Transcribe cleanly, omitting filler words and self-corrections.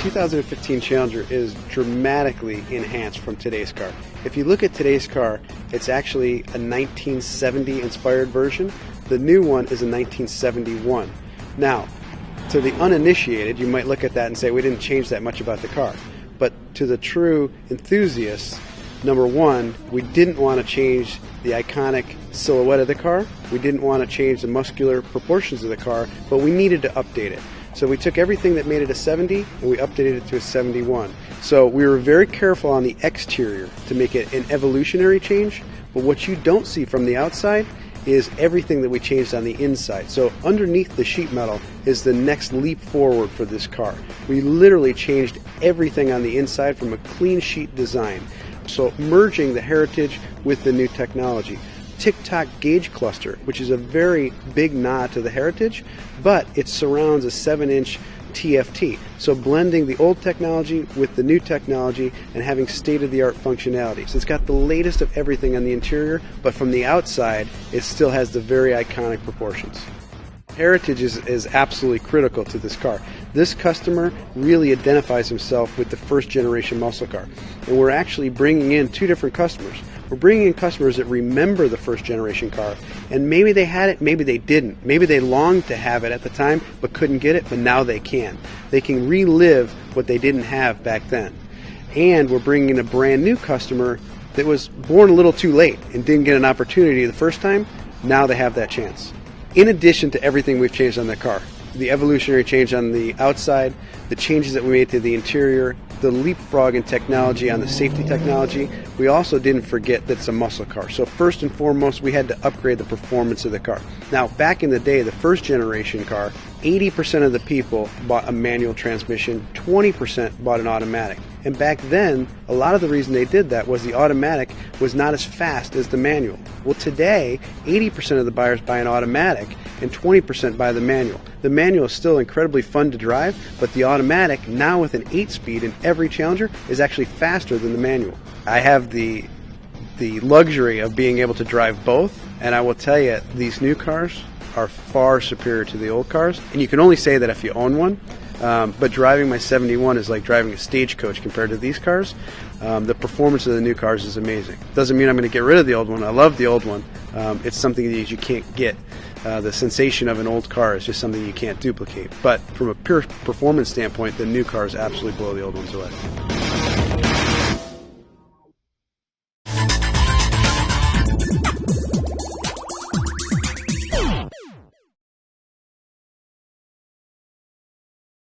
2015 Challenger is dramatically enhanced from today's car. If you look at today's car, it's actually a 1970 inspired version. The new one is a 1971. Now, to the uninitiated, you might look at that and say, we didn't change that much about the car. But to the true enthusiasts, number one, we didn't want to change the iconic silhouette of the car. We didn't want to change the muscular proportions of the car, but we needed to update it. So we took everything that made it a 70 and we updated it to a 71. So we were very careful on the exterior to make it an evolutionary change, but what you don't see from the outside is everything that we changed on the inside. So underneath the sheet metal is the next leap forward for this car. We literally changed everything on the inside from a clean sheet design. So merging the heritage with the new technology. Tick-tock gauge cluster, which is a very big nod to the heritage, but it surrounds a 7-inch TFT. So blending the old technology with the new technology and having state-of-the-art functionality. So it's got the latest of everything on the interior, but from the outside, it still has the very iconic proportions. Heritage is absolutely critical to this car. This customer really identifies himself with the first generation muscle car. And we're actually bringing in two different customers. We're bringing in customers that remember the first generation car, and maybe they had it, maybe they didn't. Maybe they longed to have it at the time but couldn't get it, but now they can. They can relive what they didn't have back then. And we're bringing in a brand new customer that was born a little too late and didn't get an opportunity the first time. Now they have that chance. In addition to everything we've changed on the car, the evolutionary change on the outside, the changes that we made to the interior, the leapfrog in technology on the safety technology, we also didn't forget that it's a muscle car. So first and foremost, we had to upgrade the performance of the car. Now, back in the day, the first generation car, 80% of the people bought a manual transmission, 20% bought an automatic. And back then, a lot of the reason they did that was the automatic was not as fast as the manual. Well, today, 80% of the buyers buy an automatic and 20% buy the manual. The manual is still incredibly fun to drive, but the automatic, now with an 8-speed in every Challenger, is actually faster than the manual. I have the luxury of being able to drive both, and I will tell you, these new cars are far superior to the old cars. And you can only say that if you own one. But driving my 71 is like driving a stagecoach compared to these cars. The performance of the new cars is amazing. Doesn't mean I'm going to get rid of the old one. I love the old one. It's something that you can't get. The sensation of an old car is just something you can't duplicate. But from a pure performance standpoint, the new cars absolutely blow the old ones away.